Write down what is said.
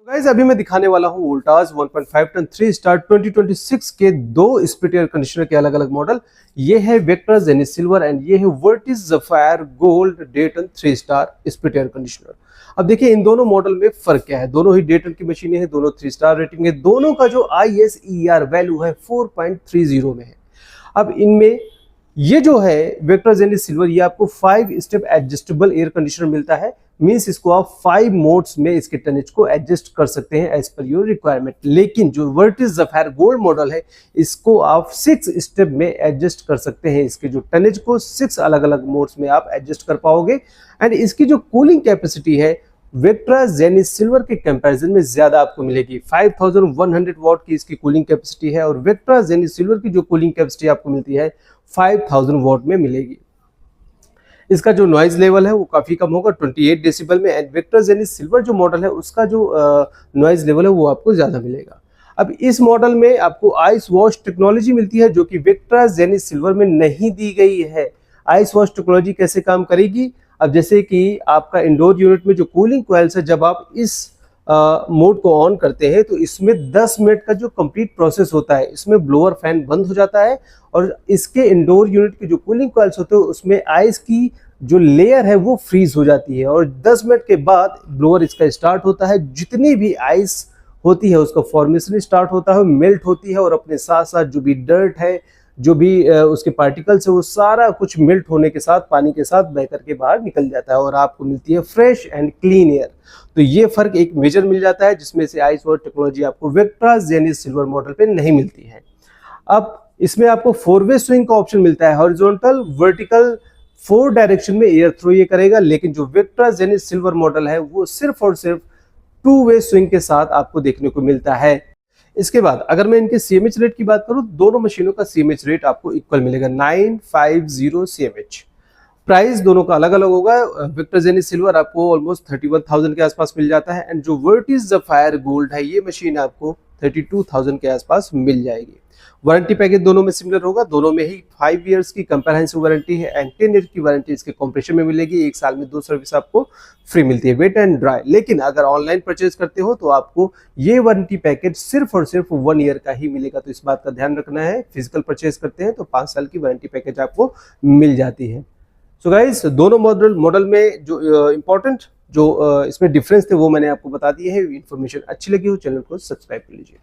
Guys अभी मैं दिखाने वाला हूँ वोल्टास 1.5 टन 3 स्टार 2026 के दो स्प्लिट एयर कंडीशनर के अलग अलग मॉडल। ये है वेक्ट्रा जेनिथ सिल्वर एंड ये है वर्टिस ज़फायर गोल्ड डे ton 3 star split air conditioner. अब देखिए इन दोनों मॉडल में फर्क क्या है। दोनों ही डे टन की मशीनें हैं, दोनों 3 स्टार रेटिंग है, दोनों का जो ISER वैल्यू है 4.30 में है। अब इनमें ये जो है वेक्ट्रा जेनिथ सिल्वर, ये आपको 5 स्टेप एडजस्टेबल एयर कंडीशनर मिलता है। मींस इसको आप 5 मोड्स में इसके टनेज को एडजस्ट कर सकते हैं एज पर योर रिक्वायरमेंट। लेकिन जो वर्टिस ज़फायर गोल्ड मॉडल है इसको आप 6 स्टेप में एडजस्ट कर सकते हैं। इसके जो टनेज को 6 अलग अलग मोड्स में आप एडजस्ट कर पाओगे। एंड इसकी जो कूलिंग कैपेसिटी है वेक्ट्रा जेनिथ सिल्वर के कंपैरिजन में ज्यादा आपको मिलेगी। 5100 वॉट की इसकी कूलिंग कैपेसिटी है और वेक्ट्रा जेनिथ सिल्वर की जो कूलिंग कैपेसिटी आपको मिलती है 5000 वॉट में मिलेगी। इसका जो नॉइज लेवल है वो काफी कम होगा 28 डेसिबल में। एंड वेक्ट्रा जेनिथ सिल्वर जो मॉडल है उसका जो नॉइज लेवल है वो आपको ज्यादा मिलेगा। अब इस मॉडल में आपको आइस वॉश टेक्नोलॉजी मिलती है जो कि वेक्ट्रा जेनिथ सिल्वर में नहीं दी गई है। आइस वॉश टेक्नोलॉजी कैसे काम करेगी? अब जैसे कि आपका इंडोर यूनिट में जो कूलिंग कॉइल्स है, जब आप इस मोड को ऑन करते हैं तो इसमें 10 मिनट का जो कंप्लीट प्रोसेस होता है, इसमें ब्लोअर फैन बंद हो जाता है और इसके इंडोर यूनिट की जो कूलिंग कॉइल्स होते हैं उसमें आइस की जो लेयर है वो फ्रीज हो जाती है और 10 मिनट के बाद ब्लोअर इसका स्टार्ट होता है। जितनी भी आइस होती है उसका फॉर्मेशन स्टार्ट होता है, मेल्ट होती है और अपने साथ साथ जो भी डर्ट है, जो भी उसके पार्टिकल्स है, वो सारा कुछ मेल्ट होने के साथ पानी के साथ बह करके बाहर निकल जाता है और आपको मिलती है फ्रेश एंड क्लीन एयर। तो ये फर्क एक मेजर मिल जाता है जिसमें से आइस वॉश टेक्नोलॉजी आपको वेक्ट्रा जेनिथ सिल्वर मॉडल पे नहीं मिलती है। अब इसमें आपको 4 वे स्विंग का ऑप्शन मिलता है, हॉरिजॉन्टल, वर्टिकल, 4 डायरेक्शन में एयर थ्रो ये करेगा। लेकिन जो वेक्ट्रा जेनिथ सिल्वर मॉडल है वो सिर्फ और सिर्फ 2 वे स्विंग के साथ आपको देखने को मिलता है। इसके बाद अगर मैं इनके CMH रेट की बात करूं, दोनों मशीनों का CMH रेट आपको इक्वल मिलेगा 950 CMH। प्राइस दोनों का अलग अलग होगा। वेक्ट्रा जेनिथ सिल्वर आपको ऑलमोस्ट 31,000 के आसपास मिल जाता है एंड जो वर्टिस ज़फायर गोल्ड है ये मशीन आपको 32,000 के आसपास मिल जाएगी। वारंटी पैकेज दोनों में सिमिलर होगा, दोनों में ही 5 इयर्स की कंप्रहेंसिव वारंटी है एंड 10 ईयर की वारंटी इसके कंप्रेशन में मिलेगी। 1 साल में 2 सर्विस आपको फ्री मिलती है, वेट एंड ड्राई। लेकिन अगर ऑनलाइन परचेज करते हो तो आपको ये वारंटी पैकेज सिर्फ और सिर्फ 1 ईयर का ही मिलेगा। तो इस बात का ध्यान रखना है। फिजिकल परचेज करते हैं तो 5 साल की वारंटी पैकेज आपको मिल जाती है। सो गाइस दोनों मॉडल में जो इंपॉर्टेंट जो इसमें डिफरेंस थे वो मैंने आपको बता दिए हैं। इन्फॉर्मेशन अच्छी लगी हो चैनल को सब्सक्राइब कर लीजिए।